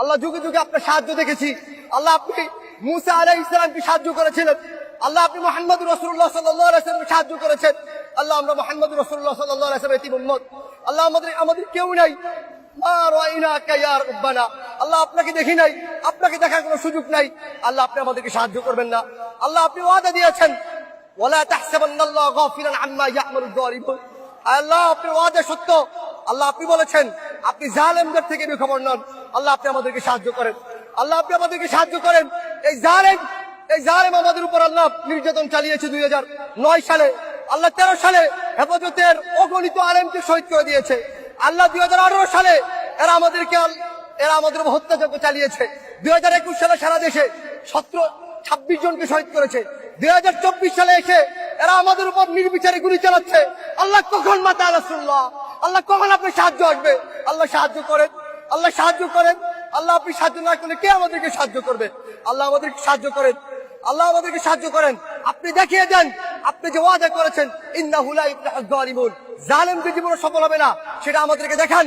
আল্লাহ যুগে যুগে আপনার সাহায্য দেখেছি। আল্লাহ আপনি মুসা আলাইহিস সালামকে সাহায্য করেছিলেন। আল্লাহ আপনি মুহাম্মদ রাসূলুল্লাহ সাল্লাল্লাহু আলাইহি ওয়াসাল্লামকে সাহায্য করেছেন। আল্লাহ আমরা মুহাম্মদ রাসূলুল্লাহ সাল্লাল্লাহু আলাইহি ওয়াসাল্লামের এতিম উম্মত। আল্লাহ আমাদের কেউ নাই। আল্লাহ আপনাকে দেখি নাই, আপনাকে দেখার কোনো সুযোগ নাই। আল্লাহ আপনি আমাদেরকে সাহায্য করবেন না। আল্লাহ আপনি ওয়াদা দিয়েছেন, ওয়ালা তাহসাবান্নাল্লাহা গাফিলান আম্মা ইয়া'মালুয যালিমুন। আল্লাহ আপনি ওয়াদা সত্য। আল্লাহ আপনি বলেছেন আপনি জালেমদের থেকে বেখবর নন। আল্লাহ আপনি আমাদেরকে সাহায্য করেন। আল্লাহ আপনি আমাদেরকে সাহায্য করেন। এই জালেম আমাদের উপর আল্লাহ নির্যাতন চালিয়েছে 2009 সালে। আল্লাহ 13 সালে হেফাজতের অগণিত আলেমকে শহীদ করে দিয়েছে। আল্লাহ 2018 সালে এরা আমাদের উপর হত্যাযজ্ঞ চালিয়েছে। 2021 সালে সারা দেশে 26 জনকে শহীদ করেছে। 2024 সালে এসে এরা আমাদের উপর নির্বিচারে গুলি চালাচ্ছে। আল্লাহ কখন মাতা রাসূলুল্লাহ, আল্লাহ কখন আপনি সাহায্য আসবে? আল্লাহ সাহায্য করেন, আল্লাহ সাহায্য করেন। আল্লাহ আপনি সাহায্য না করলে কে আমাদেরকে সাহায্য করবে? আল্লাহ আমাদেরকে সাহায্য করেন, আল্লাহ আমাদেরকে সাহায্য করেন। আপনি দেখিয়ে দেন, আপনি যে ওয়াদা করেছেন ইন্নাহু লা ইফলাহুয যালিমুন, জালেমদের জীবনে সফল হবে না, সেটা আমাদেরকে দেখান।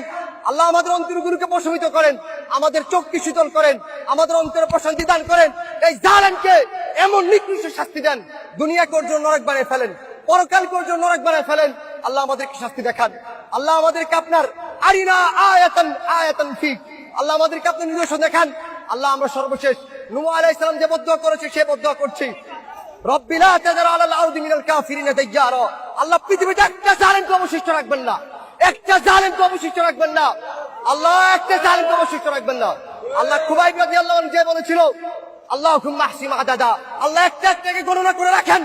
আল্লাহ আমাদের অন্তরগুলোকে প্রশমিত করেন, আমাদের চোখকে শীতল করেন, আমাদের অন্তরে প্রশান্তি দান করেন। এই জালেমকে এমন নিকৃষ্ট শাস্তি দেন, দুনিয়াকে ওর জন্য নরক বানিয়ে ফেলেন, পরকালকে ওর জন্য নরক বানিয়ে ফেলেন। আল্লাহ আমাদেরকে শাস্তি দেখান। আল্লাহ আমাদেরকে আপনার আরিনা আয়াতান ফিক, আল্লাহ আমাদেরকে আপনি নিদর্শন দেখান। আল্লাহ আমরা সর্বশেষ নূহ আলাইহিস সালাম যে বদদুয়া করেছে সে বদদুয়া করছি, রব্বি লা তাযার আলাল আরদি মিনাল কাফিরিনা দাইয়ারা। আল্লাহ পৃথিবীতে একটা জালেমকে অবশিষ্ট রাখবেন না, একটা জালেমকে অবশিষ্ট রাখবেন না। আল্লাহ একটা জালেমকে অবশিষ্ট রাখবেন না। আল্লাহ খুবাইব রাদিয়াল্লাহু আনহু যে বলেছিল আল্লাহুম্মা আহসিন আদাদা, আল্লাহ একটা একটাকে গণনা করে রাখেন।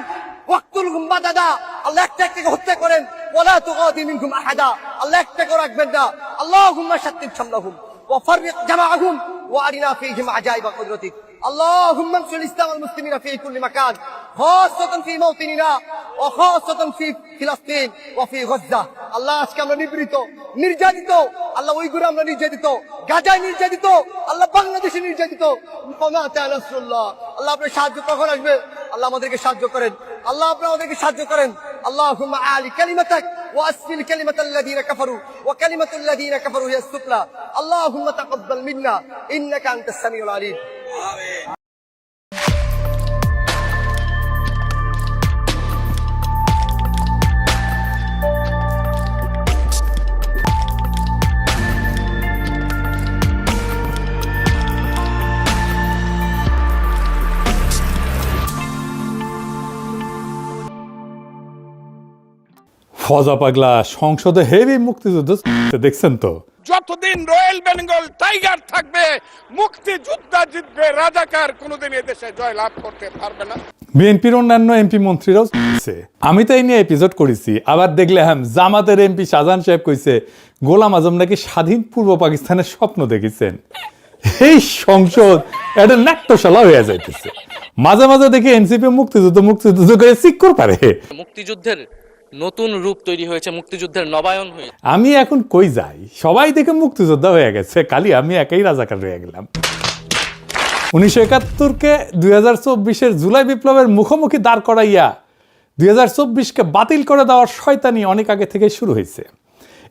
ওয়াক্তুলহুম বাদাদা, আল্লাহ একটা একটাকে হত্যা করেন। ওয়ালা তুগাদি মিনহুম আহাদা, আল্লাহ একটাকে রাখবেন না। আল্লাহুম্মা শাত্তিত শামলাহুম ওয়া ফাররিক জামাআহুম ওয়া আরিনা ফীহিম আজাইবা কুদরতিক। اللهم انصر الاسلام والمسلمين في كل مكان، خاصة في موطننا وخاصة في فلسطين وفي غزة। আল্লাহ আজকে আমরা নিপীড়িত, নির্যাতিত। আল্লাহ উইগুরে আমরা নির্যাতিত, গাজায় নির্যাতিত, আল্লাহ বাংলাদেশে নির্যাতিত। আল্লাহ আপনার সাহায্য কখন আসবে? আল্লাহ আমাদেরকে সাহায্য করেন, আল্লাহ আপনি আমাদেরকে সাহায্য করেন। আল্লাহুম্মা আলি কালিমাতাক ওয়া আসফিল কালিমাতাল লাযিনা কাফারু ওয়া কালিমাতুল লাযিনা কাফারু হিয়া সুফলা। আল্লাহুম্মা তাকাব্বাল মিন্না ইন্নাকা আনতাস সামিউল আলিম। ফজা পাগলা সংসদে হেভি মুক্তিযুদ্ধ দেখছেন তো? যতদিন রয়্যাল বেঙ্গল টাইগার থাকবে মুক্তিযোদ্ধা জিতবে, রাজাকার কোনোদিন এদেশে জয়লাভ করতে পারবে না। বিএনপির অন্যান্য এমপি মন্ত্রীরাও আমি তো এই নিয়ে এপিসোড করেছি। আবার দেখলাম জামাতের এমপি শাহজাহান সাহেব কইছে গোলাম আজম নাকি স্বাধীন পূর্ব পাকিস্তানের স্বপ্ন দেখেছেন। এই সংসদ একটা নাট্যশালা হয়ে যাইতেছে। মাঝে মাঝে দেখি এনসিপি মুক্তিযুদ্ধ করে সিক্কর পারে। মুক্তিযুদ্ধের নতুন রূপ তৈরি হয়েছে, মুক্তিযুদ্ধের নবায়ন হয়েছে। আমি এখন কই যাই, সবাই দেখে মুক্তিযোদ্ধা হয়ে গেছে, খালি আমি একাই রাজাকার হয়ে গেলাম। 1971-কে 2024-এর জুলাই বিপ্লবের মুখোমুখি দাঁড় করাইয়া 2024-কে বাতিল করে দেওয়ার শয়তানি অনেক আগে থেকে শুরু হয়েছে।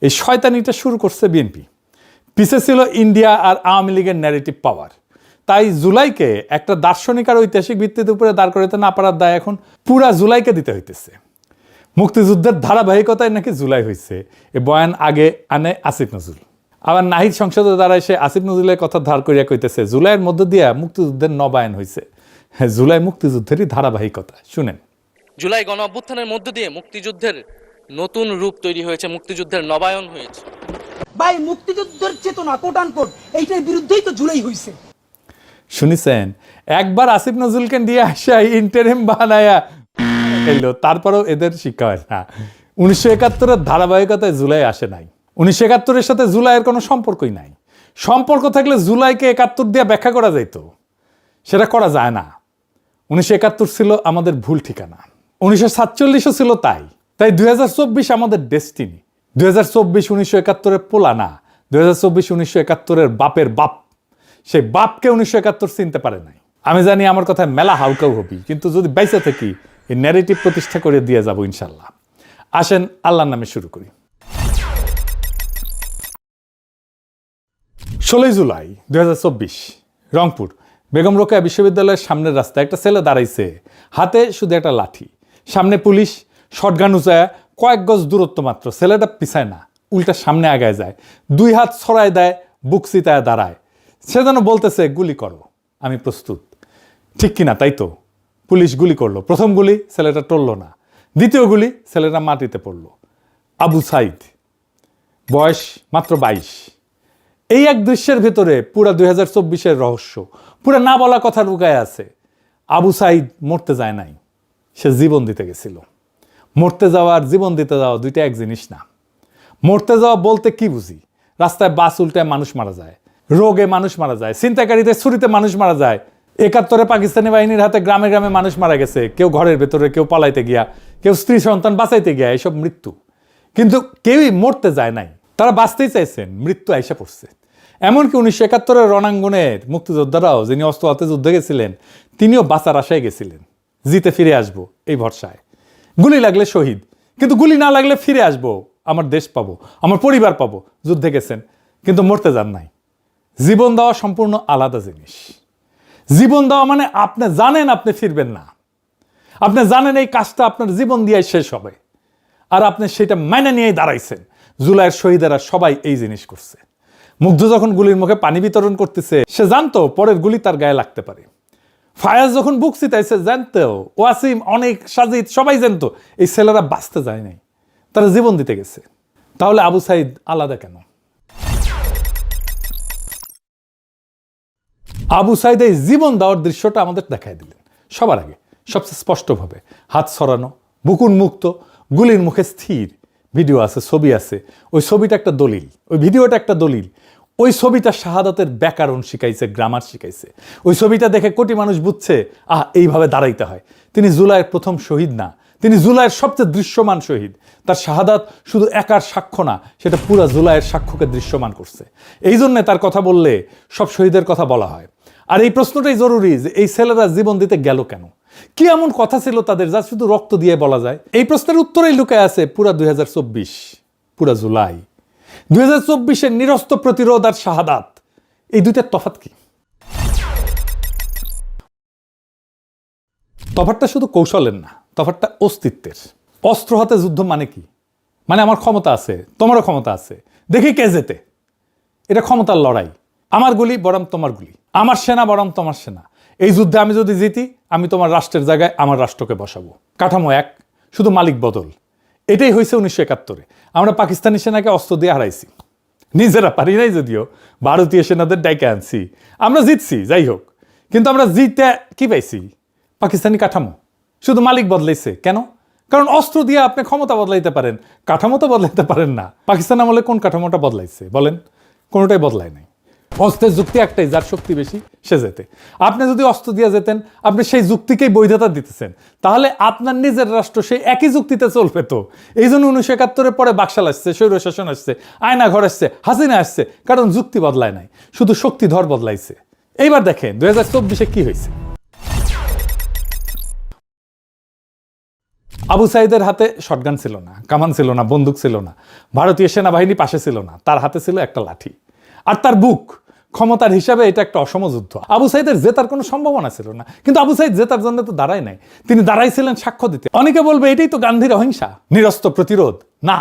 এই শয়তানিটা শুরু করছে বিএনপি, পিছে ছিল ইন্ডিয়া আর আওয়ামী লীগের ন্যারেটিভ পাওয়ার। তাই জুলাইকে একটা দার্শনিক আর ঐতিহাসিক ভিত্তির উপরে দাঁড় করাতে না পারার দায় এখন পুরা জুলাইকে দিতে হইতেছে। মুক্তিযুদ্ধের ধারাবাহিকতায় নাকি জুলাই হয়েছে, এ বয়ান আগে আনে আসিফ নজরুল। আবার নাহিদ সংসদে দাঁড়ায় সে আসিফ নজরুলের কথা ধার করিয়া কইতেছে জুলাইয়ের মধ্য দিয়ে মুক্তিযুদ্ধের নবায়ন হয়েছে। হ্যাঁ, জুলাই মুক্তিযুদ্ধেরই ধারাবাহিকতা। শুনেন, জুলাই গণ অভ্যুত্থানের মধ্য দিয়ে মুক্তিযুদ্ধের নতুন রূপ তৈরি হয়েছে, মুক্তিযুদ্ধের নবায়ন হয়েছে। ভাই মুক্তিযুদ্ধের চেতনা কোট আনকোট এইটার বিরুদ্ধেই তো জুলাই হয়েছে। শুনিছেন? একবার আসিফ নজরুলকে দিয়ে আসা ইন্টারিম বানায়া এলো, তারপরেও এদের শিক্ষা হয় না। 1971-এর ধারাবাহিকতায় জুলাই আসে নাই। 1971-এর সাথে জুলাইয়ের কোনো সম্পর্কই নাই। সম্পর্ক থাকলে জুলাইকে 71 দিয়ে ব্যাখ্যা করা যাইতো, সেটা করা যায় না। 1971 ছিল আমাদের ভুল ঠিকানা, 1947-ও ছিল তাই 2024 আমাদের ডেস্টিনি। 2024 1971-এর পোলা না, 2024 1971-এর বাপের বাপ। সেই বাপকে 1971 চিনতে পারে নাই। আমি জানি আমার কথায় মেলা হাউকাউ হবি, কিন্তু যদি বাইসে থাকি এই ন্যারেটিভ প্রতিষ্ঠা করে দিয়ে যাব ইনশাল্লাহ। আসেন আল্লাহর নামে শুরু করি। 16 জুলাই 2024 রংপুর বেগম রোকেয়া বিশ্ববিদ্যালয়ের সামনের রাস্তায় একটা ছেলে দাঁড়াইছে, হাতে শুধু একটা লাঠি, সামনে পুলিশ, শটগান উঁচায়, কয়েক গজ দূরত্ব মাত্র। ছেলেটা পিছায় না, উল্টা সামনে আগায় যায়, 2 হাত ছড়ায় দেয়, বুক চিতায় দাঁড়ায়। সে যেন বলতেছে গুলি করো, আমি প্রস্তুত। ঠিক কিনা? তাই তো, পুলিশ গুলি করলো। প্রথম গুলি ছেলেটা টলল না, দ্বিতীয় গুলি ছেলেটা মাটিতে পড়লো। আবু সাইদ, বয়স মাত্র 22। এই এক দৃশ্যের ভেতরে পুরা 2024-এর রহস্য, পুরা না বলা কথা লুকায় আছে। আবু সাইদ মরতে যায় নাই, সে জীবন দিতে গেছিল। মরতে যাওয়া আর জীবন দিতে যাওয়া দুইটা এক জিনিস না। মরতে যাওয়া বলতে কি বুঝি? রাস্তায় বাস উল্টায় মানুষ মারা যায়, রোগে মানুষ মারা যায়, ছিনতাইকারীদের ছুরিতে মানুষ মারা যায়। 71-এ পাকিস্তানি বাহিনীর হাতে গ্রামে গ্রামে মানুষ মারা গেছে, কেউ ঘরের ভেতরে, কেউ পালাইতে গিয়া, কেউ স্ত্রী সন্তান বাঁচাইতে গিয়া, এসব মৃত্যু। কিন্তু কেউই মরতে যায় নাই, তারা বাঁচতেই চাইছেন, মৃত্যু আইসা পড়ছে। এমনকি 1971-এর রণাঙ্গনের মুক্তিযোদ্ধারাও, যিনি অস্ত্র হাতে যুদ্ধে গেছিলেন, তিনিও বাঁচার আশায় গেছিলেন, জিতে ফিরে আসবো এই ভরসায়। গুলি লাগলে শহীদ, কিন্তু গুলি না লাগলে ফিরে আসবো, আমার দেশ পাবো, আমার পরিবার পাবো। যুদ্ধে গেছেন কিন্তু মরতে যান নাই। জীবন দেওয়া সম্পূর্ণ আলাদা জিনিস। জীবন দেওয়া মানে আপনি জানেন আপনি ফিরবেন না, আপনি জানেন এই কাজটা আপনার জীবন দিয়ে শেষ হবে, আর আপনি সেটা মাইনে নিয়েই দাঁড়াইছেন। জুলাইয়ের শহীদেরা সবাই এই জিনিস করছে। মুগ্ধ যখন গুলির মুখে পানি বিতরণ করতেছে, সে জানতো পরের গুলি তার গায়ে লাগতে পারে। ফায়াজ যখন বুক চিতাইছে, জানতো, ওয়াসিম, অনেক, সাজিদ সবাই জানতো এই ছেলেরা বাঁচতে যায় নাই, তারা জীবন দিতে গেছে। তাহলে আবু সাইদ আলাদা কেন? আবু সাইদ এই জীবন দেওয়ার দৃশ্যটা আমাদের দেখাই দিলেন সবার আগে, সবচেয়ে স্পষ্টভাবে। হাত সরানো, বুক উন্মুক্ত, গুলির মুখে স্থির। ভিডিও আছে, ছবি আছে। ওই ছবিটা একটা দলিল, ওই ভিডিওটা একটা দলিল। ওই ছবিটা শাহাদাতের ব্যাকরণ শিখাইছে, গ্রামার শিখাইছে। ওই ছবিটা দেখে কোটি মানুষ বুঝছে, এইভাবে দাঁড়াইতে হয়। তিনি জুলাইয়ের প্রথম শহীদ না, তিনি জুলাইয়ের সবচেয়ে দৃশ্যমান শহীদ। তার শাহাদাত শুধু একার সাক্ষ্য না, সেটা পুরা জুলাইয়ের সাক্ষ্যকে দৃশ্যমান করছে। এই জন্যে তার কথা বললে সব শহীদের কথা বলা হয়। আর এই প্রশ্নটাই জরুরি যে এই ছেলেরা জীবন দিতে গেল কেন? কি এমন কথা ছিল তাদের যা শুধু রক্ত দিয়ে বলা যায়? এই প্রশ্নের উত্তরেই লুকায় আছে পুরা 2024, পুরা জুলাই। 2024-এর নিরস্ত প্রতিরোধ আর শাহাদাত, এই দুইটার তফাৎ কি? তফাৎটা শুধু কৌশলের না, তফাৎটা অস্তিত্বের। অস্ত্র হাতে যুদ্ধ মানে কি? মানে আমার ক্ষমতা আছে, তোমারও ক্ষমতা আছে, দেখি কে জেতে। এটা ক্ষমতার লড়াই। আমার গুলি বরং তোমার গুলি, আমার সেনা বরং তোমার সেনা। এই যুদ্ধে আমি যদি জিতি, আমি তোমার রাষ্ট্রের জায়গায় আমার রাষ্ট্রকে বসাবো। কাঠামো এক, শুধু মালিক বদল। এটাই হয়েছে 1971-এ। আমরা পাকিস্তানি সেনাকে অস্ত্র দিয়ে হারাইছি, নিজেরা পারি নাই যদিও, ভারতীয় সেনাদের ডাইকে আনছি, আমরা জিতছি, যাই হোক। কিন্তু আমরা জিতে কি পাইছি? পাকিস্তানি কাঠামো, শুধু মালিক বদলাইছে। কেন? কারণ অস্ত্র দিয়ে আপনি ক্ষমতা বদলাইতে পারেন, কাঠামো তো বদলাইতে পারেন না। পাকিস্তান আমলে কোন কাঠামোটা বদলাইছে বলেন? কোনোটাই বদলায় নাই। অস্ত্রের যুক্তি একটাই, যার শক্তি বেশি সে যেতে। আপনি যদি অস্ত্র দিয়ে যেতেন, আপনি সেই যুক্তিকেই বৈধতা দিতেছেন, তাহলে আপনার নিজের রাষ্ট্র সেই একই যুক্তিতে চলবে তো। এই জন্য 1971-এর পরে বাকশাল আসছে, স্বৈরশাসন আসছে, আয়না ঘর আসছে, হাসিনা আসছে, কারণ যুক্তি বদলায় নাই, শুধু শক্তিধর বদলাইছে। এইবার দেখেন 2024-এ কি হয়েছে। আবু সাইদের হাতে শটগান ছিল না, কামান ছিল না, বন্দুক ছিল না, ভারতীয় সেনাবাহিনী পাশে ছিল না, তার হাতে ছিল একটা লাঠি আর তার বুক। ক্ষমতার হিসাবে এটা একটা অসম যুদ্ধ। আবু সাইদের জেতার কোনো সম্ভাবনা ছিল না, কিন্তু আবু সাইদ জেতার জন্য তো দাঁড়ায় নাই, তিনি দাঁড়াইছিলেন সাক্ষ্য দিতে। অনেকে বলবে এটাই তো গান্ধীর অহিংসা, নিরস্ত্র প্রতিরোধ। না,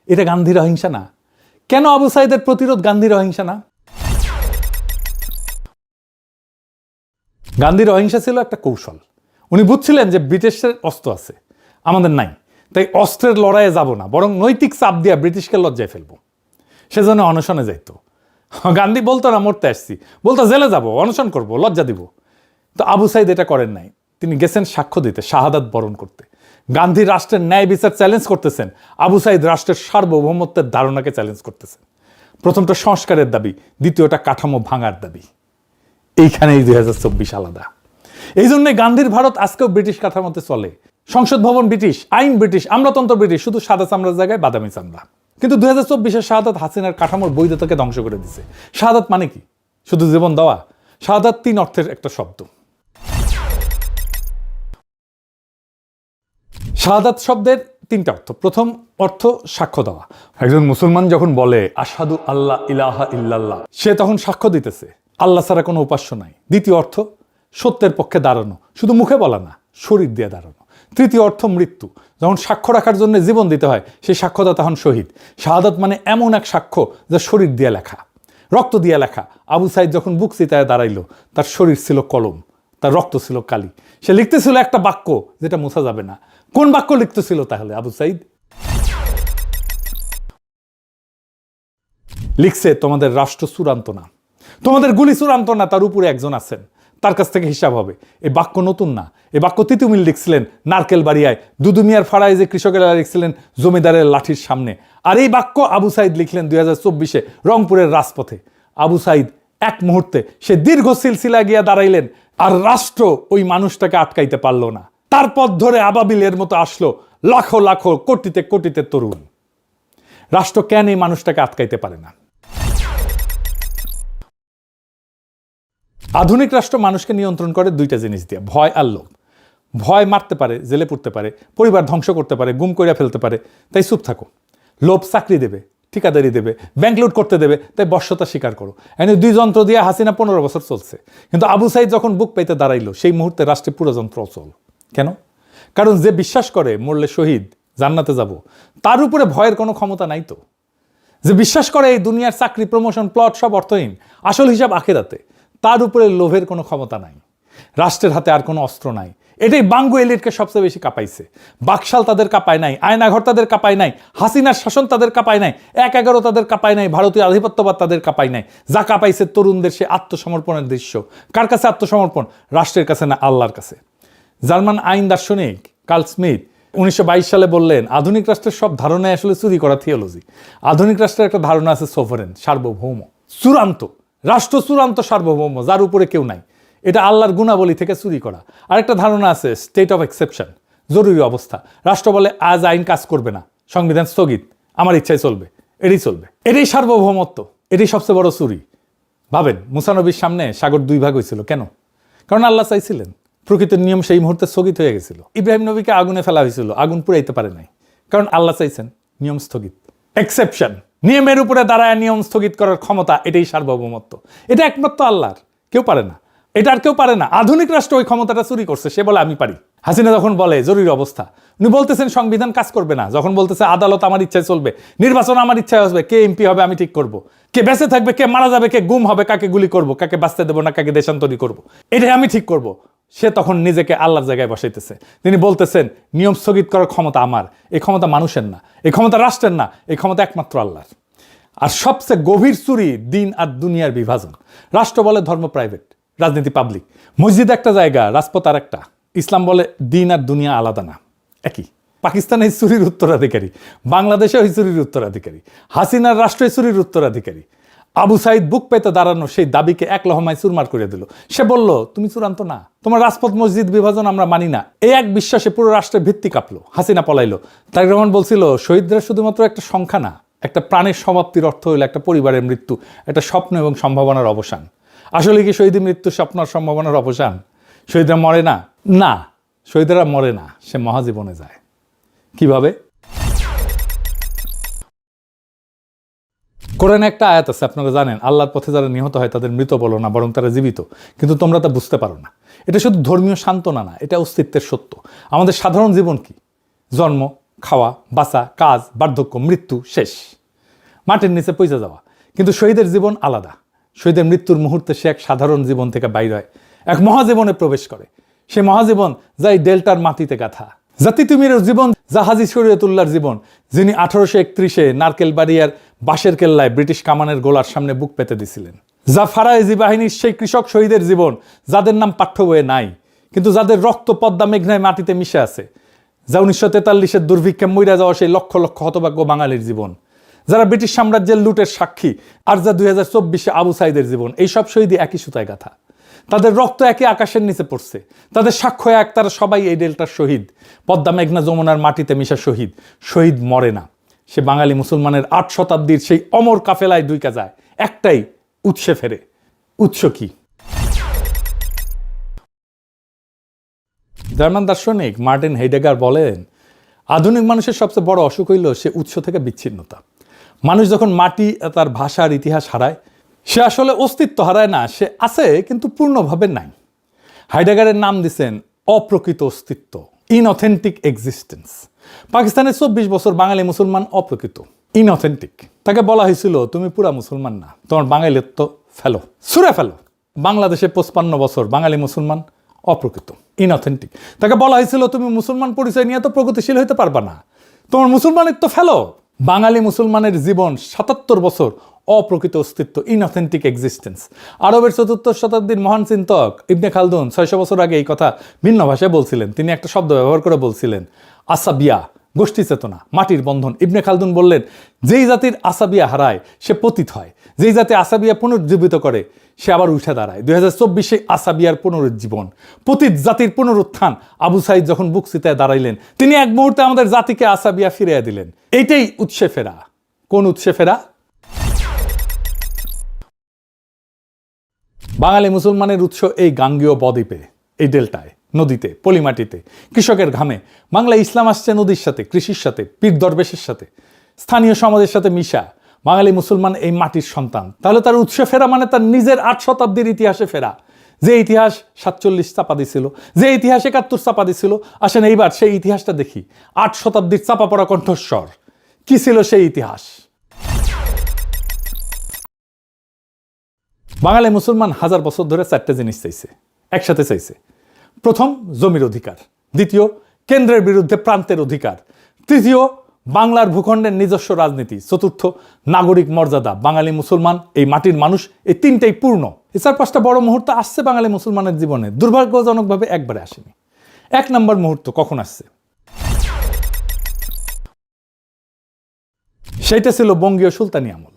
এটা গান্ধীর অহিংসা না। কেন আবু সাইদের প্রতিরোধ গান্ধীর অহিংসা না? গান্ধীর অহিংসা ছিল একটা কৌশল। উনি বুঝছিলেন যে ব্রিটিশের অস্ত্র আছে, আমাদের নাই, তাই অস্ত্রের লড়াইয়ে যাব না, বরং নৈতিক চাপ দিয়ে ব্রিটিশকে লজ্জায় ফেলবো। সেজন্য অনশনে যাইতো। গান্ধী বলতো না মরতে আসছি, বলতো জেলে যাব, অনশন করব, লজ্জা দিব। তো আবু সাইদ এটা করেন নাই, তিনি গেছেন সাক্ষ্য দিতে, শাহাদাত বরণ করতে। গান্ধী রাষ্ট্রের ন্যায় বিচার চ্যালেঞ্জ করতেছেন, আবু সাইদ রাষ্ট্রের সার্বভৌমত্বের ধারণাকে চ্যালেঞ্জ করতেছেন। প্রথমটা সংস্কারের দাবি, দ্বিতীয়টা কাঠামো ভাঙার দাবি। এইখানেই 2024 আলাদা। এই জন্য গান্ধীর ভারত আজকেও ব্রিটিশ কাঠামোতে চলে। সংসদ ভবন ব্রিটিশ, আইন ব্রিটিশ, আমলাতন্ত্র ব্রিটিশ, শুধু সাদা চামড়ার জায়গায় বাদামি চামড়া। কিন্তু 2024-এর শাহাদাত হাসিনার কাঠামোর বৈধতাকে ধ্বংস করে দিছে। শাহাদাত মানে কি? শুধু জীবন দেওয়া? শাহাদাত 3 অর্থের একটা শব্দ। শাহাদাত শব্দের তিনটা অর্থ। প্রথম অর্থ সাক্ষ্য দেওয়া। একজন মুসলমান যখন বলে আশহাদু আল্লাহ ইলাহা ইল্লাল্লাহ, সে তখন সাক্ষ্য দিতেছে আল্লাহ ছাড়া কোনো উপাস্য নাই। দ্বিতীয় অর্থ সত্যের পক্ষে দাঁড়ানো, শুধু মুখে বলা না, শরীর দিয়ে দাঁড়ানো। তৃতীয় অর্থ মৃত্যু, যখন সাক্ষ্য রাখার জন্য জীবন দিতে হয় সেই সাক্ষ্যটা তখন শহীদ। শাহাদাত মানে এমন এক সাক্ষ্য যা শরীর দিয়ে লেখা, রক্ত দিয়ে লেখা। আবু সাইদ যখন বুক চিতায় দাঁড়াইলো, তার শরীর ছিল কলম, তার রক্ত ছিল কালি। সে লিখতেছিল একটা বাক্য যেটা মুছা যাবে না। কোন বাক্য লিখতেছিল তাহলে আবু সাইদ? লিখছে তোমাদের রাষ্ট্র চূড়ান্ত না, তোমাদের গুলি চূড়ান্ত না, তার উপরে একজন আছেন, তার কাছ থেকে হিসাব হবে। এই বাক্য নতুন না, এই বাক্য তিতুমিল লিখছিলেন নারকেল বাড়িয়ায়, দুদুমিয়ার ফাড়ায় যে কৃষকেরা লিখছিলেন জমিদারের লাঠির সামনে। আর এই বাক্য আবু সাইদ লিখলেন 2024 রংপুরের রাজপথে। আবু সাইদ এক মুহূর্তে সে দীর্ঘ সিলসিলায় গিয়া দাঁড়াইলেন, আর রাষ্ট্র ওই মানুষটাকে আটকাইতে পারলো না। তার পথ ধরে আবাবিলের মতো আসলো লাখো লাখো কোটিতে কোটিতে তরুণ। রাষ্ট্র কেন এই মানুষটাকে আটকাইতে পারে না? আধুনিক রাষ্ট্র মানুষকে নিয়ন্ত্রণ করে দুইটা জিনিস দিয়ে, ভয় আর লোভ। ভয় মারতে পারে, জেলে পড়তে পারে, পরিবার ধ্বংস করতে পারে, গুম কইরা ফেলতে পারে, তাই চুপ থাকো। লোভ চাকরি দেবে, ঠিকাদারি দেবে, ব্যাংক লুট করতে দেবে, তাই বশ্যতা স্বীকার করো। এনে দুই যন্ত্র দিয়ে হাসিনা 15 বছর চলছে। কিন্তু আবু সাইদ যখন বুক পাইতে দাঁড়াইলো, সেই মুহূর্তে রাষ্ট্রে পুরো যন্ত্র অচল। কেন? কারণ যে বিশ্বাস করে মরলে শহীদ, জান্নাতে যাব, তার উপরে ভয়ের কোনো ক্ষমতা নাই তো। যে বিশ্বাস করে এই দুনিয়ার চাকরি, প্রমোশন, প্লট সব অর্থহীন, আসল হিসাব আখিরাতে, তার উপরে লোভের কোনো ক্ষমতা নাই। রাষ্ট্রের হাতে আর কোনো অস্ত্র নাই। এটাই বাঙ্গু এলিটকে সবচেয়ে বেশি কাঁপাইছে। বাকশাল তাদের কাঁপায় নাই, আয়নাঘর তাদের কাঁপায় নাই, হাসিনার শাসন তাদের কাঁপায় নাই, 1/11 তাদের কাঁপায় নাই, ভারতীয় আধিপত্যবাদ তাদের কাঁপায় নাই। যা কাঁপাইছে তরুণদের সে আত্মসমর্পণের দৃশ্য। কার কাছে আত্মসমর্পণ? রাষ্ট্রের কাছে না, আল্লাহর কাছে। জার্মান আইন দার্শনিক কার্ল স্মিথ 1922 সালে বললেন, আধুনিক রাষ্ট্রের সব ধারণায় আসলে চুরি করা থিওলজি। আধুনিক রাষ্ট্রের একটা ধারণা আছে সোভারেন, সার্বভৌম, চূড়ান্ত রাষ্ট্র, চূড়ান্ত সার্বভৌম, যার উপরে কেউ নাই। এটা আল্লাহর গুণাবলী থেকে চুরি করা। আরেকটা ধারণা আছে স্টেট অফ এক্সেপশন, জরুরি অবস্থা। রাষ্ট্র বলে আজ আইন কাজ করবে না, সংবিধান স্থগিত, আমার ইচ্ছায় চলবে, এটাই চলবে। এটাই সার্বভৌমত্ব, এটাই সবচেয়ে বড় চুরি। ভাবেন, মুসা নবীর সামনে সাগর 2 ভাগ হয়েছিল কেন? কারণ আল্লাহ চাইছিলেন। প্রকৃতির নিয়ম সেই মুহূর্তে স্থগিত হয়ে গেছিল। ইব্রাহিম নবীকে আগুনে ফেলা হয়েছিল, আগুন পুড়াইতে পারে নাই, কারণ আল্লাহ চাইছেন, নিয়ম স্থগিত। এক্সেপশন, নিয়মের উপরে দাঁড়ায় নিয়ম স্থগিত করার ক্ষমতা, এটাই সার্বভৌমত্ব। এটা একমাত্র আল্লাহর, কেউ পারে না। এটা আর কেউ পারে না। আধুনিক রাষ্ট্র ওই ক্ষমতাটা চুরি করছে, সে বলে আমি পারি। হাসিনা যখন বলে জরুরি অবস্থা, উনি বলতেছেন সংবিধান কাজ করবে না। যখন বলতেছে আদালত আমার ইচ্ছায় চলবে, নির্বাচন আমার ইচ্ছায় আসবে, কে এমপি হবে আমি ঠিক করব, কে বেঁচে থাকবে, কে মারা যাবে, কে গুম হবে, কাকে গুলি করব, কাকে বাঁচতে দেবো না, কাকে দেশান্তরী করব, এটাই আমি ঠিক করব। সে তখন নিজেকে আল্লাহর জায়গায় বসাইতেছে। তিনি বলতেছেন নিয়ম স্থগিত করার ক্ষমতা আমার। এই ক্ষমতা মানুষের না, এই ক্ষমতা রাষ্ট্রের না, এই ক্ষমতা একমাত্র আল্লাহর। আর সবচেয়ে গভীর চুরি দিন আর দুনিয়ার বিভাজন। রাষ্ট্র বলে ধর্ম প্রাইভেট, রাজনীতি পাবলিক। মসজিদ একটা জায়গা, রাজপথ আর একটা। ইসলাম বলে দিন আর দুনিয়া আলাদা না, একই। পাকিস্তান এই চুরির উত্তরাধিকারী, বাংলাদেশে ওই চুরির উত্তরাধিকারী, হাসিনার রাষ্ট্রীয় চুরির উত্তরাধিকারী। আবু সাইদ বুক পেতে দাঁড়ানো সেই দাবিকে এক লহমায় চুরমার করে দিল। সে বলল তুমি চূড়ান্ত না, তোমার রাজপথ মসজিদ বিভাজন আমরা মানি না। এই এক বিশ্বাসে পুরো রাষ্ট্রের ভিত্তি কাঁপলো। হাসিনা পলাইলো। তারেক রহমান বলছিল শহীদরা শুধুমাত্র একটা সংখ্যা না, একটা প্রাণের সমাপ্তির অর্থ হইল একটা পরিবারের মৃত্যু, একটা স্বপ্ন এবং সম্ভাবনার অবসান। আসলে কি শহীদের মৃত্যু স্বপ্ন আর সম্ভাবনার অবসান? শহীদরা মরে না, না, শহীদরা মরে না, সে মহাজীবনে যায়। কিভাবে? কোরআনে একটা আয়াত আছে, আপনারা জানেন, আল্লাহর পথে যারা নিহত হয় তাদের মৃত বলো না, বরং তারা জীবিত। কিন্তু তোমরা তা বুঝতে পারো না। এটা শুধু ধর্মীয় সান্ত্বনা না, এটা অস্তিত্বের সত্য। আমাদের সাধারণ জীবন কি? জন্ম, খাওয়া, বাঁচা, কাজ, বার্ধক্য, মৃত্যু, শেষ, মাটির নিচে পৌঁছে যাওয়া। কিন্তু শহীদের জীবন আলাদা। শহীদের মৃত্যুর মুহূর্তে সে এক সাধারণ জীবন থেকে বাইর হয়, এক মহাজীবনে প্রবেশ করে। সে মহাজীবন যা এই ডেল্টার মাটিতে গাথা। জাতি তুমির জীবন, যা হাজী শরীয়তুল্লাহর জীবন, যিনি 1831 নারকেল বাড়িয়ার বাঁশের কেল্লায় ব্রিটিশ কামানের গোলার সামনে বুক পেতে দিছিলেন। যা ফারায়েজি বাহিনীর সেই কৃষক শহীদের জীবন, যাদের নাম পাঠ্য বইয়ে নাই, কিন্তু যাদের রক্ত পদ্মা মেঘনায় মাটিতে মিশে আছে। যা 1943 দুর্ভিক্ষে মইরা যাওয়া সেই লক্ষ লক্ষ হতভাগ্য বাঙালির জীবন, যারা ব্রিটিশ সাম্রাজ্যের লুটের সাক্ষী। আর যা 2024 আবু সাইদের জীবন। এই সব শহীদই একই সুতায় গাথা। তাদের রক্ত একই আকাশের নিচে পড়ছে, তাদের সাক্ষ্য এক, তারা সবাই এই ডেল্টার শহীদ। পদ্মা মেঘনা যমুনার মাটিতে মিশা শহীদ। শহীদ মরে না, সে বাঙালি মুসলমানের 8 শতাব্দীর সেই অমর কাফেলায় ডুইকা যায়, একটাই উৎসে ফেরে। উৎস কি? জার্মান দার্শনিক মার্টিন হেইডেগার বলেন, আধুনিক মানুষের সবচেয়ে বড় অসুখ হইল সে উৎস থেকে বিচ্ছিন্নতা। মানুষ যখন মাটি তার ভাষার ইতিহাস হারায়, সে আসলে অস্তিত্ব হারায় না, সে আছে কিন্তু পূর্ণভাবে নাই। হাইডেগারের নাম দিছেন অপ্রকৃত অস্তিত্ব, ইনঅথেন্টিক এক্সিস্টেন্স। পাকিস্তানের 24 বছর বাঙালি মুসলমান অপ্রকৃত, ইনঅথেন্টিক। তাকে বলা হয়েছিল তুমি পুরা মুসলমান না, তোমার বাঙালিত্ব ফেলো, ছুঁড়ে ফেলো। বাংলাদেশে 55 বছর বাঙালি মুসলমান অপ্রকৃত, ইনঅথেন্টিক। তাকে বলা হয়েছিল তুমি মুসলমান পরিচয় নিয়ে তো প্রগতিশীল হইতে পারবা না, তোমার মুসলমানিত্ব ফেলো। বাঙালি মুসলমানের জীবন 77 বছর অপ্রকৃত অস্তিত্ব, ইনঅথেন্টিক এক্সিস্টেন্স। আরবের 4th শতাব্দীর মহান চিন্তক ইবনে খালদুন 600 বছর আগে এই কথা ভিন্ন ভাষায় বলছিলেন। তিনি একটা শব্দ ব্যবহার করে বলছিলেন আসাবিয়া, গোষ্ঠী চেতনা, মাটির বন্ধন। ইবনে খালদুন বললেন যেই জাতির আসাবিয়া হারায় সে পতিত হয়, যেই জাতি আসাবিয়া পুনরুজ্জীবিত করে সে আবার উঠে দাঁড়ায়। 2024 আসাবিয়ার পুনরুজ্জীবন, পতিত জাতির পুনরুত্থান। আবু সাইদ যখন বুক চিতায় দাঁড়াইলেন, তিনি এক মুহূর্তে আমাদের জাতিকে আসাবিয়া ফিরিয়ে দিলেন। এইটাই উৎসে ফেরা। কোন উৎসে ফেরা? বাঙালি মুসলমানের উৎস এই গাঙ্গেয় বদ্বীপে, এই ডেল্টায়, নদীতে, পলিমাটিতে, কৃষকের ঘামে। বাংলা ইসলাম আসছে নদীর সাথে, কৃষির সাথে, পীর দরবেশের সাথে, স্থানীয় সমাজের সাথে মিশা। বাঙালি মুসলমান এই মাটির সন্তান। তাহলে তার উৎসে ফেরা মানে তার নিজের 8 শতাব্দীর ইতিহাসে ফেরা। যে ইতিহাস 47 চাপা দিছিল, যে ইতিহাস 71 চাপা দিছিল। আসেন এইবার সেই ইতিহাসটা দেখি। 8 শতাব্দীর চাপা পড়া কণ্ঠস্বর কি ছিল সেই ইতিহাস? বাঙালি মুসলমান 1000 বছর ধরে 4টে জিনিস চাইছে, একসাথে চাইছে। প্রথম, জমির অধিকার। দ্বিতীয়, কেন্দ্রের বিরুদ্ধে প্রান্তের অধিকার। তৃতীয়, বাংলার ভূখণ্ডের নিজস্ব রাজনীতি। চতুর্থ, নাগরিক মর্যাদা। বাঙালি মুসলমান, এই মাটির মানুষ, এই 3টাই পূর্ণ। এই 4-5টা বড় মুহূর্ত আসছে বাঙালি মুসলমানের জীবনে, দুর্ভাগ্যজনকভাবে একবারে আসেনি। 1 নম্বর মুহূর্ত কখন আসছে? সেইটা ছিল বঙ্গীয় সুলতানি আমল।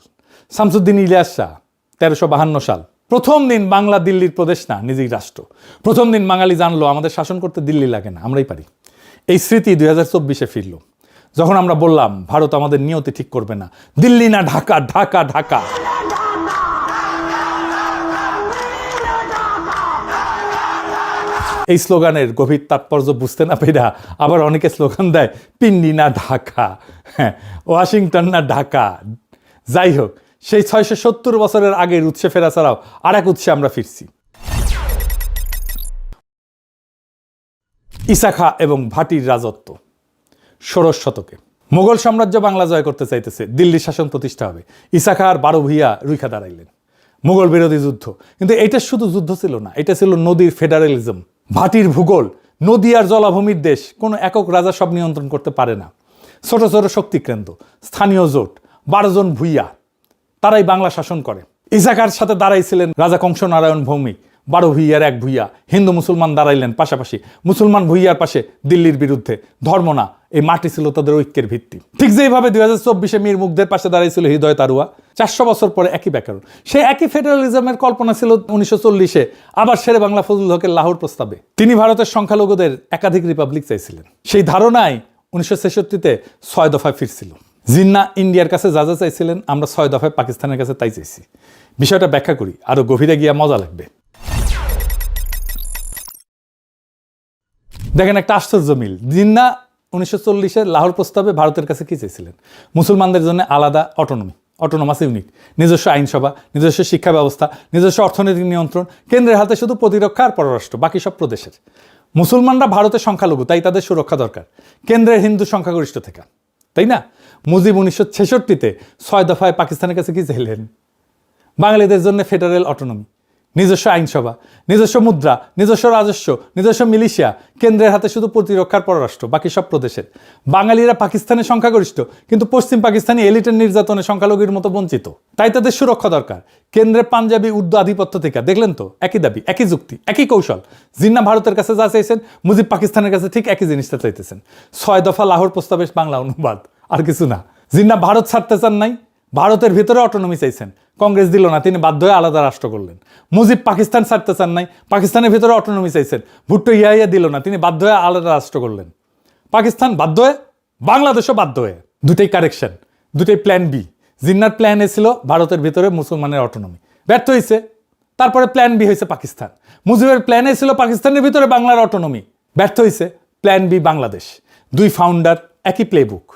শামসুদ্দিন ইলিয়াস শাহ 1352 সাল। প্রথম দিন বাংলা দিল্লির প্রদেশ না, নিজেই রাষ্ট্র। প্রথম দিন বাঙালি জানলো আমাদের শাসন করতে দিল্লি লাগে না, আমরাই পারি। এই স্মৃতি 2024-এ ফিরল, যখন আমরা বললাম ভারত আমাদের নিয়তি ঠিক করবে না, দিল্লি না ঢাকা, ঢাকা ঢাকা। এই স্লোগানের গভীর তাৎপর্য বুঝতে না পেরা আবার অনেকে স্লোগান দেয় পিন্ডি না ঢাকা, হ্যাঁ, ওয়াশিংটন না ঢাকা। যাই হোক, সেই 670 বছরের আগের উৎসে ফেরা ছাড়াও আর এক উৎসে আমরা ফিরছি। ঈসা খাঁ এবং ভাটির রাজত্ব 16 শতকে। মোগল সাম্রাজ্য বাংলা জয় করতে চাইতেছে, দিল্লির শাসন প্রতিষ্ঠা হবে। ঈসা খাঁ আর 12 ভূঁইয়া রুখা দাঁড়াইলেন। মোগল বিরোধী যুদ্ধ। কিন্তু এটা শুধু যুদ্ধ ছিল না, এটা ছিল নদীর ফেডারেলিজম। ভাটির ভূগোল, নদী আর জলাভূমির দেশ, কোনো একক রাজা সব নিয়ন্ত্রণ করতে পারে না। ছোট ছোট শক্তিকেন্দ্র, স্থানীয় জোট, 12 জন ভূঁইয়া, তারাই বাংলা শাসন করে। ঈসা খাঁর সাথে দাঁড়াইছিলেন রাজা কংস নারায়ণ ভৌমিক। 12 ভূঁইয়ার 1 ভূঁইয়া। হিন্দু মুসলমান দাঁড়াইলেন পাশাপাশি, মুসলমান ভূঁইয়ার পাশে দিল্লির বিরুদ্ধে। ধর্ম না, এই মাটি ছিল তাদের ঐক্যের ভিত্তি। ঠিক যেভাবে 2024-এ মীর মুগ্ধের পাশে দাঁড়াইছিল হৃদয় তারুয়া। 400 বছর পরে একই ব্যাকরণ। সেই একই ফেডারেলিজমের কল্পনা ছিল 1940-এ আবার শেরে বাংলা ফজলুল হকের লাহোর প্রস্তাবে। তিনি ভারতের সংখ্যালঘুদের একাধিক রিপাবলিক চাইছিলেন। সেই ধারণায় 1966-তে 6 দফায় ফিরছিল। জিন্না ইন্ডিয়ার কাছে যা যা চাইছিলেন, আমরা 6 দফায় পাকিস্তানের কাছে তাই চাইছি। বিষয়টা ব্যাখ্যা করি, আরো গভীরে গিয়া মজা লাগবে। দেখেন একটা আশ্চর্য মিল। জিন্না 1940-এর লাহোর প্রস্তাবে ভারতের কাছে কি চেয়েছিলেন? মুসলমানদের জন্য আলাদা অটোনমি, অটোনোমাস ইউনিট, নিজস্ব আইনসভা, নিজস্ব শিক্ষা ব্যবস্থা, নিজস্ব অর্থনৈতিক নিয়ন্ত্রণ, কেন্দ্রের হাতে শুধু প্রতিরক্ষা আর পররাষ্ট্র, বাকি সব প্রদেশের। মুসলমানরা ভারতের সংখ্যালঘু, তাই তাদের সুরক্ষা দরকার কেন্দ্রের হিন্দু সংখ্যাগরিষ্ঠ থেকে, তাই না? মুজিব 1966-তে 6 দফায় পাকিস্তানের কাছে কি চাইলেন? বাঙালিদের জন্য ফেডারেল অটোনমি, নিজস্ব আইনসভা, নিজস্ব মুদ্রা, নিজস্ব রাজস্ব, নিজস্ব মিলিশিয়া, কেন্দ্রের হাতে শুধু প্রতিরক্ষার পররাষ্ট্র, বাকি সব প্রদেশের। বাঙালিরা পাকিস্তানের সংখ্যাগরিষ্ঠ, কিন্তু পশ্চিম পাকিস্তানি এলিটের নির্যাতনে সংখ্যালঘুর মতো বঞ্চিত, তাই তাদের সুরক্ষা দরকার কেন্দ্রের পাঞ্জাবি উর্দু আধিপত্য থেকে। দেখলেন তো, একই দাবি, একই যুক্তি, একই কৌশল। জিন্না ভারতের কাছে যা চাইছেন, মুজিব পাকিস্তানের কাছে ঠিক একই জিনিসটা চাইতেছেন। 6 দফা লাহোর প্রস্তাবের বাংলা অনুবাদ, আর কিছু না। জিন্না ভারত ছাড়তে চান নাই, ভারতের ভিতরে অটোনমি চাইছেন, কংগ্রেস দিল না, তিনি বাধ্য হয়ে আলাদা রাষ্ট্র করলেন। মুজিব পাকিস্তান ছাড়তে চান নাই, পাকিস্তানের ভিতরে অটোনমি চাইছেন, ভুট্টো ইয়া দিল না, তিনি বাধ্য হয়ে আলাদা রাষ্ট্র করলেন। পাকিস্তান বাধ্য হয়ে, বাংলাদেশও বাধ্য হয়ে। দুটাই কারেকশন, দুটাই প্ল্যান বি। জিন্নার প্ল্যান এ ছিল ভারতের ভিতরে মুসলমানের অটোনমি, ব্যর্থ হয়েছে। তারপরে প্ল্যান বি হয়েছে পাকিস্তান। মুজিবের প্ল্যান এ ছিল পাকিস্তানের ভিতরে বাংলার অটোনমি, ব্যর্থ হয়েছে। Plan B Bangladesh. 2 ফাউন্ডার, একই প্লেবুক।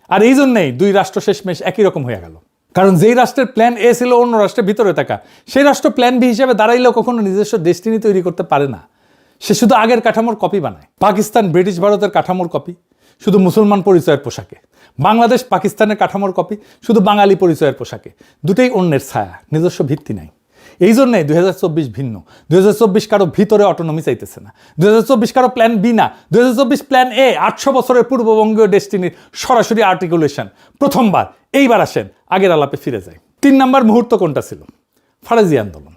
আর এই জন্যেই দুই রাষ্ট্র শেষমেশ একই রকম হয়ে গেল। কারণ যেই রাষ্ট্রের প্ল্যান এ ছিল অন্য রাষ্ট্রের ভিতরে থাকা, সেই রাষ্ট্র প্ল্যান বি হিসেবে দাঁড়াইলেও কখনো নিজস্ব ডেস্টিনি তৈরি করতে পারে না। সে শুধু আগের কাঠামোর কপি বানায়। পাকিস্তান ব্রিটিশ ভারতের কাঠামোর কপি, শুধু মুসলমান পরিচয়ের পোশাকে। বাংলাদেশ পাকিস্তানের কাঠামোর কপি, শুধু বাঙালি পরিচয়ের পোশাকে। দুটোই অন্যের ছায়া, নিজস্ব ভিত্তি নাই। এই জন্যই 2024 ভিন্ন। 2024 কারো ভিতরে অটোনমি চাইতেছে না। 2024 কারো প্ল্যান বি না। 2024 প্ল্যান এ, 800 বছরের পূর্ববঙ্গীয় ডেস্টিনির সরাসরি আর্টিকুলেশন। প্রথমবার এইবার আসেন আগের আলাপে ফিরে যায়। 3 নম্বর মুহূর্ত কোনটা ছিল? ফারাজি আন্দোলন।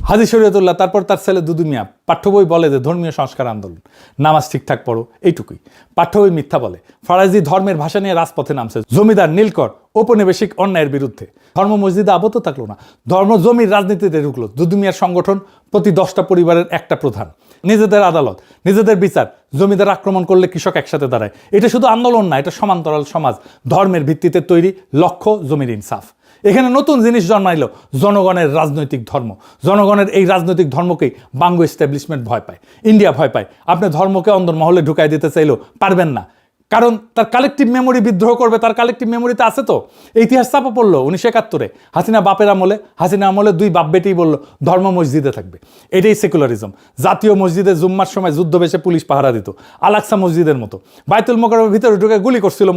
হাজী শরীয়তুল্লাহ, তারপর তার ছেলে দুদু মিয়া। পাঠ্য বই বলে যে ধর্মীয় সংস্কার আন্দোলন, নামাজ ঠিকঠাক পড়ো, এইটুকুই। পাঠ্য বই মিথ্যা বলে। ফারাজি ধর্মের ভাষা নিয়ে রাজপথে নামছে, জমিদার নীলকর ঔপনিবেশিক অন্যায়ের বিরুদ্ধে। ধর্ম মসজিদে আবদ্ধ থাকলো না, ধর্ম জমির রাজনীতিতে ঢুকলো। দুদু মিয়ার সংগঠন প্রতি 10টা পরিবারের একটা প্রধান, নিজেদের আদালত, নিজেদের বিচার। জমিদার আক্রমণ করলে কৃষক একসাথে দাঁড়ায়। এটা শুধু আন্দোলন না, এটা সমান্তরাল সমাজ, ধর্মের ভিত্তিতে তৈরি, লক্ষ্য জমির ইনসাফ। এখানে নতুন জিনিস জন্মাইল, জনগণের রাজনৈতিক ধর্ম। জনগণের এই রাজনৈতিক ধর্মকেই বাংলো এস্টাবলিশমেন্ট ভয় পায়, ইন্ডিয়া ভয় পায়। আপনি ধর্মকে অন্দরমহলে ঢুকাই দিতে চাইলেও পারবেন না, কারণ তার কালেকটিভ মেমোরি বিদ্রোহ করবে। তার কালেকটিভ মেমোরিতে আছে তো। ইতিহাস চাপা পড়লো 1971-এ হাসিনা বাপের আমলে। হাসিনা আমলে 2 বাপ বেটেই বললো ধর্ম মসজিদে থাকবে। এটাই সেকুলারিজম। জাতীয় মসজিদে জুম্মার সময় যুদ্ধ বেশে পুলিশ পাহারা দিত, আলাকসা মসজিদের মতো। বাইতুল মোকাররমের ভিতরে ঢুকে গুলি করছিল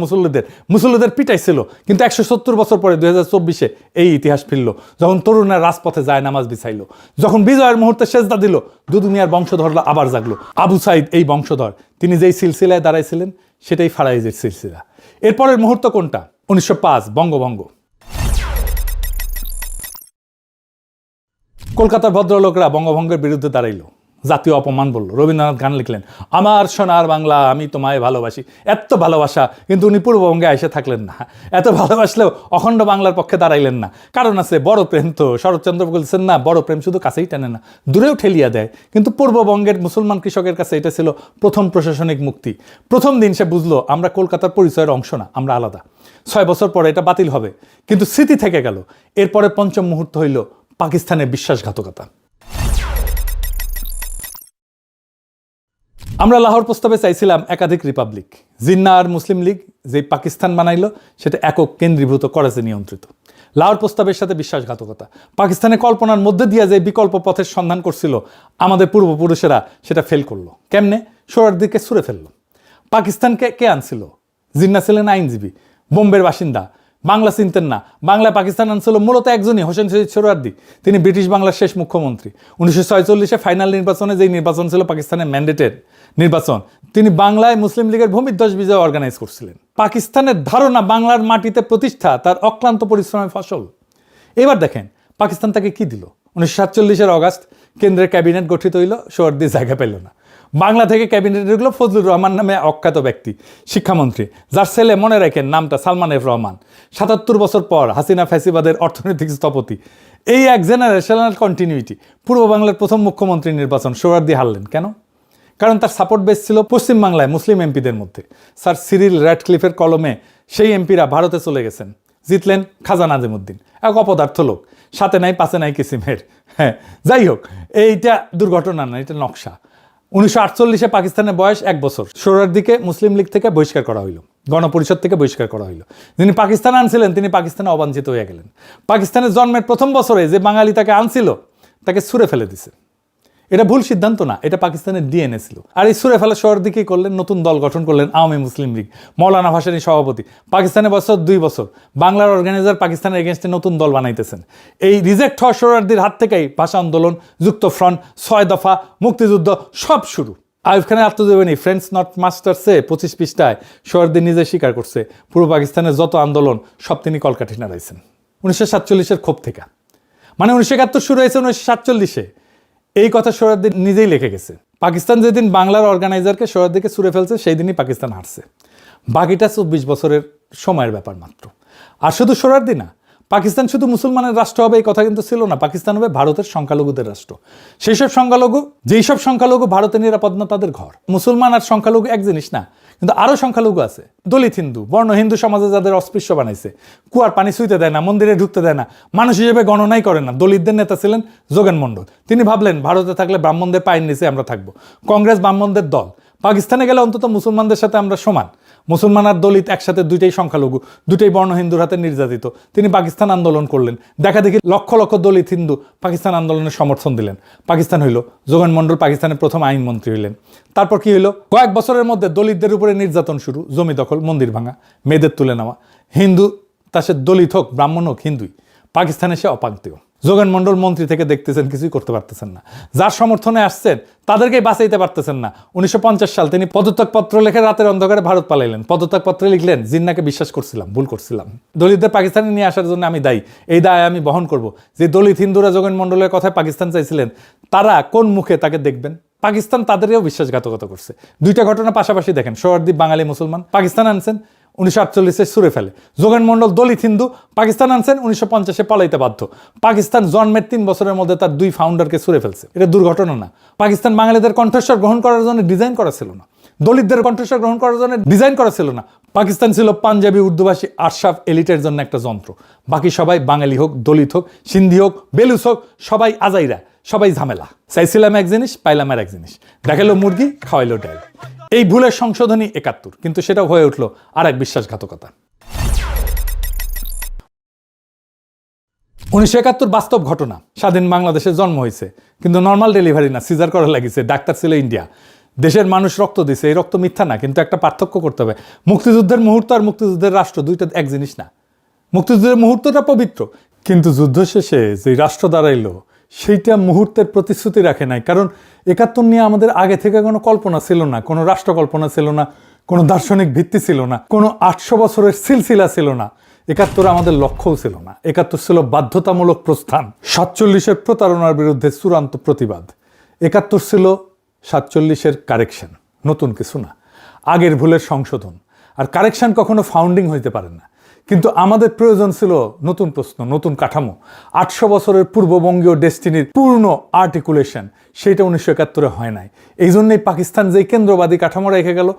মুসল্লিদের পিটাইছিল। কিন্তু 170 বছর পরে 2024-এ এই ইতিহাস ফিরল, যখন তরুণরা রাজপথে যায় নামাজ বিছাইল, যখন বিজয়ের মুহূর্তে সেজদা দিল। দুদু মিয়ার বংশধররা আবার জাগলো। আবু সাইদ এই বংশধর, তিনি যেই সিলসিলায় দাঁড়াইছিলেন সেটাই ফারাইজের সিলসিলা। এরপরের মুহূর্ত কোনটা? 1905 বঙ্গভঙ্গ। কলকাতার ভদ্রলোকরা বঙ্গভঙ্গের বিরুদ্ধে দাঁড়াইল, জাতীয় অপমান বলল। রবীন্দ্রনাথ গান লিখলেন, আমার সোনার বাংলা আমি তোমায় ভালোবাসি। এত ভালোবাসা, কিন্তু উনি পূর্ববঙ্গে এসে থাকলেন না। এত ভালোবাসলেও অখণ্ড বাংলার পক্ষে দাঁড়াইলেন না। কারণ আছে, বড় প্রেম তো। শরৎচন্দ্র বলছেন না, বড় প্রেম শুধু কাছেই টানে না, দূরেও ঠেলিয়া দেয়। কিন্তু পূর্ববঙ্গের মুসলমান কৃষকের কাছে এটা ছিল প্রথম প্রশাসনিক মুক্তি। প্রথম দিন সে বুঝলো আমরা কলকাতার পরিচয়ের অংশ না, আমরা আলাদা। 6 বছর পরে এটা বাতিল হবে, কিন্তু স্মৃতি থেকে গেল। এরপরে পঞ্চম মুহূর্ত হইল পাকিস্তানের বিশ্বাসঘাতকতা। আমরা লাহোর প্রস্তাবে চাইছিলাম একাধিক রিপাবলিক। জিন্না আর মুসলিম লীগ যে পাকিস্তান বানাইলো সেটা একক কেন্দ্রীভূত, করাচি নিয়ন্ত্রিত। লাহোর প্রস্তাবের সাথে বিশ্বাসঘাতকতা। পাকিস্তানের কল্পনার মধ্যে দিয়ে যে বিকল্প পথের সন্ধান করছিল আমাদের পূর্বপুরুষেরা, সেটা ফেল করলো। কেমনে? সোহরাওয়ার্দীকে ছুঁড়ে ফেললো। পাকিস্তানকে কে আনছিল? জিন্না ছিলেন আইনজীবী, বোম্বের বাসিন্দা, বাংলা চিনতেন না। বাংলায় পাকিস্তান আনছিল মূলত একজনই, হোসেন শহীদ সোহরাওয়ার্দী। তিনি ব্রিটিশ বাংলার শেষ মুখ্যমন্ত্রী। 1946-এ ফাইনাল নির্বাচনে, যেই নির্বাচন ছিল পাকিস্তানের ম্যান্ডেটের নির্বাচন, তিনি বাংলায় মুসলিম লীগের ভূমিধ্বস বিজয় অর্গানাইজ করছিলেন। পাকিস্তানের ধারণা বাংলার মাটিতে প্রতিষ্ঠা তার অক্লান্ত পরিশ্রমের ফসল। এবার দেখেন পাকিস্তান তাকে কি দিল। 1947-এর অগাস্ট কেন্দ্রের ক্যাবিনেট গঠিত হইল, সোহরাওয়ার্দী জায়গা পেল না। বাংলা থেকে ক্যাবিনেটে ঢুকলো ফজলুর রহমান নামে অখ্যাত ব্যক্তি, শিক্ষামন্ত্রী, যার ছেলে, মনে রাখেন নামটা, সালমান এফ রহমান। 77 বছর পর হাসিনা ফ্যাসিবাদের অর্থনৈতিক স্থপতি। এই এক জেনারেশনাল কন্টিনিউটি। পূর্ব বাংলার প্রথম মুখ্যমন্ত্রী নির্বাচন সোহরাওয়ার্দী হারলেন কেন? কারণ তার সাপোর্ট বেস ছিল পশ্চিমবাংলায় মুসলিম এমপিদের মধ্যে। স্যার সিরিল র্যাডক্লিফের কলমে সেই এমপিরা ভারতে চলে গেছেন। জিতলেন খাজা নাজিমুদ্দিন, এক অপদার্থ লোক, সাথে নাই পাশে নাই কিসিমের। হ্যাঁ, যাই হোক, এইটা দুর্ঘটনা না, এটা নকশা। 1948-এ পাকিস্তানের বয়স 1 বছর। সোহরাওয়ার্দীকে মুসলিম লীগ থেকে বহিষ্কার করা হইল, গণপরিষদ থেকে বহিষ্কার করা হইল। যিনি পাকিস্তান আনছিলেন তিনি পাকিস্তানে অবাঞ্ছিত হয়ে গেলেন। পাকিস্তানের জন্মের প্রথম বছরে যে বাঙালি তাকে আনছিল তাকে ছুঁড়ে ফেলে দিছে। এটা ভুল সিদ্ধান্ত না, এটা পাকিস্তানের ডিএনএ ছিল। আর এই ছুঁড়ে ফেলা সোহরাওয়ার্দী করলেন, নতুন দল গঠন করলেন আওয়ামী মুসলিম লীগ। মৌলানা ভাসানী সভাপতি। পাকিস্তানের বছর 2 বছর। বাংলার অর্গানাইজার পাকিস্তানের এগেনস্টে নতুন দল বানাইতেছেন। এই রিজেক্ট হওয়া সোহরাওয়ার্দীর হাত থেকেই ভাষা আন্দোলন, যুক্ত ফ্রন্ট, 6 দফা, মুক্তিযুদ্ধ সব শুরু। আইয়ুব খানের আত্মজীবনী ফ্রেন্ডস নট মাস্টার্সে 25 পৃষ্ঠায় সোহরাওয়ার্দী নিজে স্বীকার করছে পূর্ব পাকিস্তানের যত আন্দোলন সব তিনি কলকাঠি নাড়াইছেন 1947-এর ক্ষোভ থেকে। মানে 1971 শুরু হয়েছে 1947-এ। এই কথা সোহরাওয়ার্দী নিজেই লিখে গেছে। পাকিস্তান যেদিন বাংলার অর্গানাইজারকে সোহরাওয়ার্দীকে ছুঁড়ে ফেলছে সেই দিনই পাকিস্তান হারছে। বাকিটা 24 বছরের সময়ের ব্যাপার মাত্র। আর শুধু সোহরাওয়ার্দী না, পাকিস্তান শুধু মুসলমানের রাষ্ট্র হবে এই কথা কিন্তু ছিল না, পাকিস্তান হবে ভারতের সংখ্যালঘুদের রাষ্ট্র। যেই সব সংখ্যালঘু ভারতে নিরাপদ না তাদের ঘর। মুসলমান আর সংখ্যালঘু এক জিনিস না, কিন্তু আরো সংখ্যালঘু আছে, দলিত হিন্দু, বর্ণ হিন্দু সমাজে যাদের অস্পৃশ্য বানাইছে, কুয়ার পানি ছুঁইতে দেয় না, মন্দিরে ঢুকতে দেয় না, মানুষ হিসেবে গণনাই করে না। দলিতদের নেতা ছিলেন যোগেন মন্ডল। তিনি ভাবলেন ভারতে থাকলে ব্রাহ্মণদের পায়ের নিচে আমরা থাকবো, কংগ্রেস ব্রাহ্মণদের দল, পাকিস্তানে গেলে অন্তত মুসলমানদের সাথে আমরা সমান। মুসলমান আর দলিত একসাথে, দুইটাই সংখ্যালঘু, দুইটাই বর্ণ হিন্দুর হাতে নির্যাতিত। তিনি পাকিস্তান আন্দোলন করলেন, দেখা দেখি লক্ষ লক্ষ দলিত হিন্দু পাকিস্তান আন্দোলনের সমর্থন দিলেন। পাকিস্তান হইল, যোগেন মন্ডল পাকিস্তানের প্রথম আইনমন্ত্রী হইলেন। তারপর কি হইল, কয়েক বছরের মধ্যে দলিতদের উপরে নির্যাতন শুরু, জমি দখল, মন্দির ভাঙা, মেয়েদের তুলে নেওয়া। হিন্দু তা সে দলিত হোক, ব্রাহ্মণ হোক, হিন্দুই, পাকিস্তানে সে অপাঙ্ক্তেয়। যোগেন মন্ডল মন্ত্রী থেকে দেখতেছেন, কিছুই করতে পারতেছেন না। যার সমর্থনে আসছেন তাদেরকেই বাঁচাইতে পারতেছেন না। 1950 সাল তিনি পদত্যাগপত্র লিখে রাতের অন্ধকারে ভারত পালাইলেন। পদত্যাগপত্রে লিখলেন, জিন্নাকে বিশ্বাস করছিলাম, ভুল করছিলাম, দলিতদের পাকিস্তানে নিয়ে আসার জন্য আমি দায়ী, এই দায় আমি বহন করব। যে দলিত হিন্দুরা যোগেন মন্ডলের কথায় পাকিস্তান চাইছিলেন, তারা কোন মুখে তাকে দেখবেন? পাকিস্তান তাদেরও বিশ্বাসঘাতকতা করছে। দুইটা ঘটনা পাশাপাশি দেখেন, সোহরাদ্বীপ বাঙালি মুসলমান, পাকিস্তান আনছেন 1948 ছুড়ে ফেলে। যোগেন মন্ডল দলিত হিন্দু, পাকিস্তান আনছেন 1950 পালাইতে বাধ্য। পাকিস্তান জন্মের 3 বছরের মধ্যে তার 2 ফাউন্ডারকে ছুড়ে ফেলছে। এটা দুর্ঘটনা না। পাকিস্তান বাঙালিদের কণ্ঠস্বর গ্রহণ করার জন্য ডিজাইন করা ছিল না, দলিতদের কণ্ঠস্বর গ্রহণ করার জন্য ডিজাইন করা ছিল না। পাকিস্তান ছিল পাঞ্জাবি উর্দুভাষী আশরাফ এলিটের জন্য একটা যন্ত্র। বাকি সবাই বাঙালি হোক, দলিত হোক, সিন্ধি হোক, বেলুচ হোক, সবাই আজাইরা, সবাই ঝামেলা। চাইছিলাম এক জিনিস, পাইলাম আর এক জিনিস, দেখালো মুরগি, খাওয়াইলো ডাল। এই ভুলের সংশোধনী 71, কিন্তু সেটাও হয়ে উঠলো আর এক বিশ্বাসঘাতকতা। 1971 বাস্তব ঘটনা। স্বাধীন বাংলাদেশে জন্ম হয়েছে, কিন্তু নর্মাল ডেলিভারি না, সিজার করা লাগিছে। ডাক্তার ছিল ইন্ডিয়া। দেশের মানুষ রক্ত দিছে, এই রক্ত মিথ্যা না, কিন্তু একটা পার্থক্য করতে হবে। মুক্তিযুদ্ধের মুহূর্ত আর মুক্তিযুদ্ধের রাষ্ট্র দুইটা এক জিনিস না। মুক্তিযুদ্ধের মুহূর্তটা পবিত্র, কিন্তু যুদ্ধ শেষে যে রাষ্ট্র দাঁড়াইলো সেইটা মুহূর্তের প্রতিশ্রুতি রাখে নাই। কারণ 71 নিয়ে আমাদের আগে থেকে কোনো কল্পনা ছিল না, কোনো রাষ্ট্র কল্পনা ছিল না, কোনো দার্শনিক ভিত্তি ছিল না, কোনো 800 বছরের সিলসিলা ছিল না। 71 আমাদের লক্ষ্যও ছিল না। 71 ছিল বাধ্যতামূলক প্রস্থান, 47-এর প্রতারণার বিরুদ্ধে চূড়ান্ত প্রতিবাদ। 71 ছিল 47-এর কারেকশন, নতুন কিছু না, আগের ভুলের সংশোধন। আর কারেকশন কখনো ফাউন্ডিং হইতে পারে না, কিন্তু আমাদের প্রয়োজন ছিল নতুন প্রশ্ন, নতুন কাঠামো। 800 বছরের পূর্ববঙ্গীয় ডেস্টিনির পূর্ণ আর্টিকুলেশন, সেটা 1971 হয় নাই। এই জন্যই পাকিস্তান যেই কেন্দ্রবাদী কাঠামো রেখে গেল,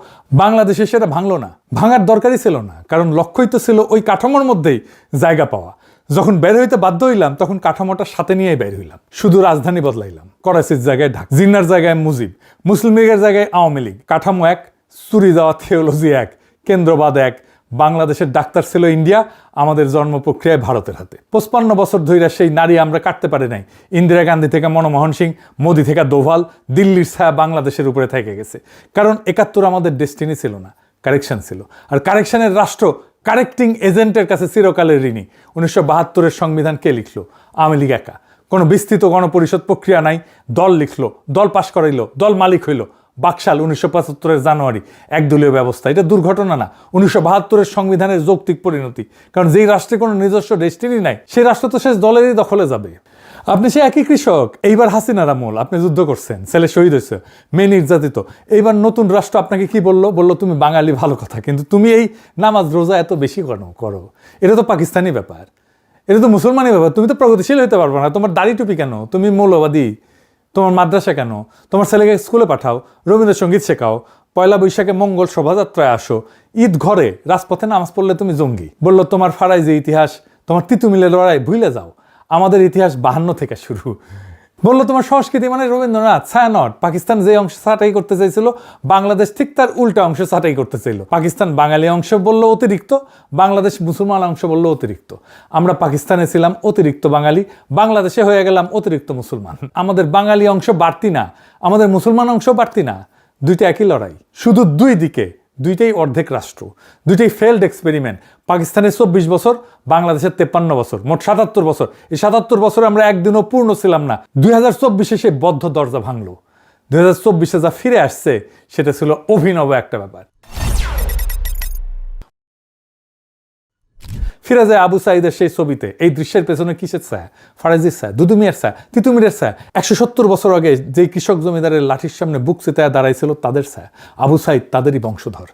বাংলাদেশে সেটা ভাঙলো না, ভাঙার দরকারই ছিল না। কারণ লক্ষ্যই তো ছিল ওই কাঠামোর মধ্যেই জায়গা পাওয়া। যখন বের হইতে বাধ্য হইলাম, তখন কাঠামোটা সাথে নিয়েই বের হইলাম। শুধু রাজধানী বদলাইলাম, করাচির জায়গায় ঢাকা, জিন্নার জায়গায় মুজিব, মুসলিম লীগের জায়গায় আওয়ামী লীগ। কাঠামো এক, চুরি যাওয়া থিওলজি এক, কেন্দ্রবাদ এক। বাংলাদেশের ডাক্তার ছিল ইন্ডিয়া, আমাদের জন্ম প্রক্রিয়ায় ভারতের হাতে। 55 বছর ধরে সেই নারী আমরা কাটতে পারি নাই। ইন্দিরা গান্ধী থেকে মনমোহন সিং, মোদি থেকে দোভাল, দিল্লির ছায়া বাংলাদেশের উপরে থেকে গেছে। কারণ 71 আমাদের ডেস্টিনি ছিল না, কারেকশন ছিল। আর কারেকশনের রাষ্ট্র কারেক্টিং এজেন্টের কাছে চিরকালের ঋণী। 1972-এর সংবিধান কে লিখলো? আওয়ামী লীগ একা। কোনো বিস্তৃত গণপরিষদ প্রক্রিয়া নাই, দল লিখলো, দল পাশ করাইলো, দল মালিক হইল। বাকশাল 1975-এর জানুয়ারি, একদলীয় ব্যবস্থা। এটা দুর্ঘটনা না, 1972-এর সংবিধানের যৌক্তিক পরিণতি। কারণ যেই রাষ্ট্রে কোনো নিজস্ব ডেস্টিনি নাই, সেই রাষ্ট্র তো শেষ দলেরই দখলে যাবে। আপনি সে একই কৃষক, এইবার হাসিনার আমল, আপনি যুদ্ধ করছেন, ছেলে শহীদ হয়েছে, মেয়ে নির্যাতিত। এইবার নতুন রাষ্ট্র আপনাকে কি বললো? বললো তুমি বাঙালি, ভালো কথা, কিন্তু তুমি এই নামাজ রোজা এত বেশি করো। এটা তো পাকিস্তানি ব্যাপার, এটা তো মুসলমানি ব্যাপার। তুমি তো প্রগতিশীল হতে পারবে না। তোমার দাড়ি টুপি কেন? তুমি মৌলবাদী। তোমার মাদ্রাসা কেন? তোমার ছেলেকে স্কুলে পাঠাও, রবীন্দ্রসঙ্গীত শেখাও, পয়লা বৈশাখে মঙ্গল শোভাযাত্রায় আসো, ঈদ ঘরে রাজপথে নামাজ পড়লে তুমি জঙ্গি। বললো তোমার ফারাই যে ইতিহাস, তোমার তিতুমিলের লড়াই ভুলে যাও, আমাদের ইতিহাস 52 থেকে শুরু। বললো তোমার সংস্কৃতি মানে রবীন্দ্রনাথ, ছায়ানট। পাকিস্তান যে অংশ ছাঁটাই করতে চাইছিল, বাংলাদেশ ঠিক তার উল্টা অংশ ছাঁটাই করতে চাইল। পাকিস্তান বাঙালি অংশ বললো অতিরিক্ত, বাংলাদেশ মুসলমান অংশ বললো অতিরিক্ত। আমরা পাকিস্তানে ছিলাম অতিরিক্ত বাঙালি, বাংলাদেশে হয়ে গেলাম অতিরিক্ত মুসলমান। আমাদের বাঙালি অংশ বাড়তি না, আমাদের মুসলমান অংশ বাড়তি না, দুইটা একই লড়াই, শুধু দুই দিকে, দুইটাই অর্ধেক রাষ্ট্র, দুইটাই ফেল্ড এক্সপেরিমেন্ট। পাকিস্তানের 24 বছর, বাংলাদেশের 53 বছর, মোট 77 বছর। এই 77 বছরে আমরা একদিনও পূর্ণ ছিলাম না। 2024-এ সে বদ্ধ দরজা ভাঙলো। 2024-এ যা ফিরে আসছে সেটা ছিল অভিনব একটা ব্যাপার। ফিরে যায় আবু সাইদের সেই ছবিতে। এই দৃশ্যের পেছনে কিসের ছায়া? ফারাজির ছায়া, দুদুমিয়ার ছায়া, তিতুমিরের ছায়া। 170 বছর আগে যে কৃষক জমিদারের লাঠির সামনে বুক চিতায় দাঁড়াইছিল তাদের ছায়া। আবু সাইদ তাদেরই বংশধর।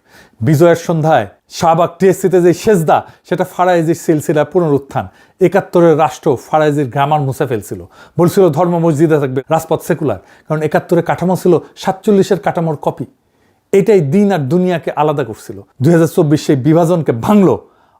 বিজয়ের সন্ধ্যায় শাহবাগ টিএসসিতে যে সেজদা, সেটা ফারাইজির সিলসিলা পুনরুত্থান। 71-এর রাষ্ট্র ফারাইজির গ্রামার মুছে ফেলছিল, বলছিল ধর্ম মসজিদে থাকবে, রাজপথ সেকুলার। কারণ 71-এর কাঠামো ছিল 47-এর কাঠামোর কপি। এটাই দিন আর দুনিয়াকে আলাদা করছিল। 2024 সেই বিভাজনকে ভাঙলো।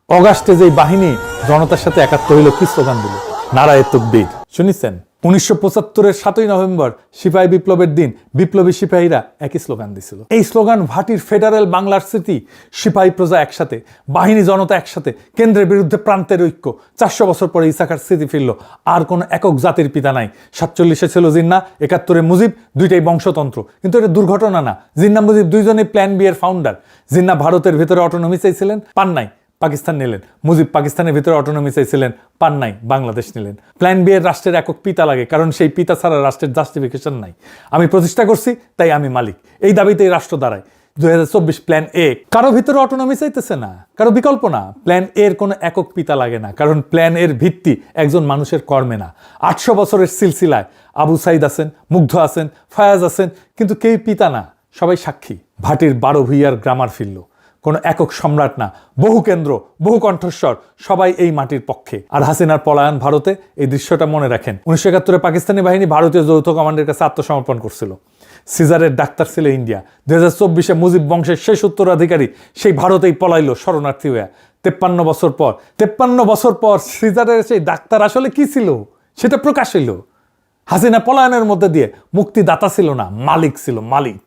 অগাস্টে যেই বাহিনী জনতার সাথে একাত্ম হইল, কি স্লোগান দিল? নারায়ে তাকবীর। শুনেছেন? 1975-এর 7ই নভেম্বর সিপাহী বিপ্লবের দিন বিপ্লবী সিপাহীরা একই স্লোগান দিছিল। এই স্লোগান ভাটির ফেডারেল বাংলার স্মৃতি। সিপাহী প্রজা একসাথে, বাহিনী জনতা একসাথে, কেন্দ্রের বিরুদ্ধে প্রান্তের ঐক্য। 400 বছর পরে ইসাকার স্মৃতি ফিরল। আর কোনো একক জাতির পিতা নাই। 47-এ ছিল জিন্নাহ, 71-এ মুজিব, দুইটাই বংশতন্ত্র। কিন্তু এটা দুর্ঘটনা না। জিন্নাহ মুজিব দুইজনেই প্ল্যান বি এর ফাউন্ডার। জিন্নাহ ভারতের ভিতরে অটোনমি চাইছিলেন, পান নাই, পাকিস্তান নিলেন। মুজিব পাকিস্তানের ভিতরে অটোনমি চাইছিলেন, পান নাই, বাংলাদেশ নিলেন। প্ল্যান বি এর রাষ্ট্রের একক পিতা লাগে, কারণ সেই পিতা ছাড়া রাষ্ট্রের জাস্টিফিকেশন নাই। আমি প্রতিষ্ঠা করছি, তাই আমি মালিক, এই দাবিতেই রাষ্ট্র দাঁড়ায়। 2024 প্ল্যান এ। কারো ভিতরে অটোনমি চাইতেছে না, কারো বিকল্প না। প্ল্যান এর কোনো একক পিতা লাগে না, কারণ প্ল্যান এর ভিত্তি একজন মানুষের কর্মে না। 800 বছরের সিলসিলায় আবু সাইদ আছেন, মুগ্ধ আছেন, ফায়াজ আছেন, কিন্তু কেউ পিতা না, সবাই সাক্ষী। ভাটির 12 ভূঁইয়ার গ্রামার ফিরল। কোনো একক সম্রাট না, বহু কেন্দ্র, বহু কণ্ঠস্বর, সবাই এই মাটির পক্ষে। আর হাসিনার পলায়ন ভারতে, এই দৃশ্যটা মনে রাখেন। 1971-এ পাকিস্তানি বাহিনী ভারতীয় যৌথ কমান্ডের কাছে আত্মসমর্পণ করছিল। সিজারের ডাক্তার ছিল ইন্ডিয়া। 2024-এ মুজিব বংশের শেষ উত্তরাধিকারী সেই ভারতেই পলাইলো শরণার্থী হয়ে। 53 বছর পর সিজারের সেই ডাক্তার আসলে কি ছিল সেটা প্রকাশ হইল। হাসিনা পলায়নের মধ্যে দিয়ে মুক্তিদাতা ছিল না, মালিক ছিল, মালিক।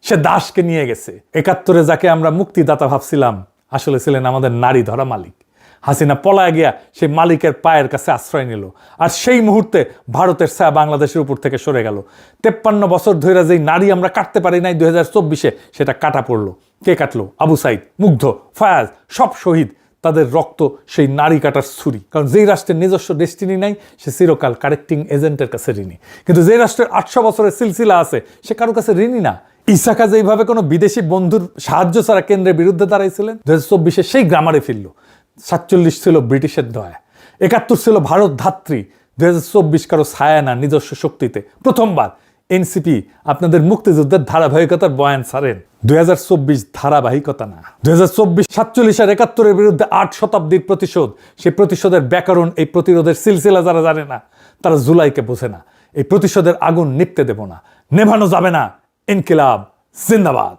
সে দাসকে নিয়ে গেছে। 71-এ যাকে আমরা মুক্তিদাতা ভাবছিলাম, আসলে ছিলেন আমাদের নারী ধরা মালিক। হাসিনা পলায় গিয়া সেই মালিকের পায়ের কাছে আশ্রয় নিল। আর সেই মুহূর্তে ভারতের ছায়া বাংলাদেশের উপর থেকে সরে গেল। 53 বছর ধরে যেই নারী আমরা কাটতে পারি নাই, 2024-এ সেটা কাটা পড়লো। কে কাটলো? আবু সাইদ, মুগ্ধ, ফায়াজ, সব শহীদ। তাদের রক্ত সেই নারী কাটার ছুরি। কারণ যেই রাষ্ট্রের নিজস্ব ডেস্টিনি নাই, সে চিরকাল কারেক্টিং এজেন্টের কাছে ঋণী। কিন্তু যে রাষ্ট্রের 800 বছরের সিলসিলা আছে, সে কারো কাছে ঋণী না। ইসাকা যেইভাবে কোনো বিদেশি বন্ধুর সাহায্য ছাড়া কেন্দ্রের বিরুদ্ধে দাঁড়াইছিলেন, 2024-এ সেই গ্রামারে ফিরল। 47 ছিল ব্রিটিশের দয়া, 71 ছিল ভারত ধাত্রী। 2024 কারো ছায়া না, নিজস্ব শক্তিতে। প্রথমবার এনসিপি আপনাদের মুক্তিযুদ্ধের ধারাবাহিকতার বয়ান ছাড়েন। 2024 ধারাবাহিকতা না। 2024 47 আর 71-এর বিরুদ্ধে 8 শতাব্দীর প্রতিশোধ। সেই প্রতিশোধের ব্যাকরণ, এই প্রতিরোধের সিলসিলা যারা জানে না, তারা জুলাইকে বোঝে না। এই প্রতিশোধের আগুন নিভতে দেব না, নেভানো যাবে না। ইনকিলাব জিন্দাবাদ।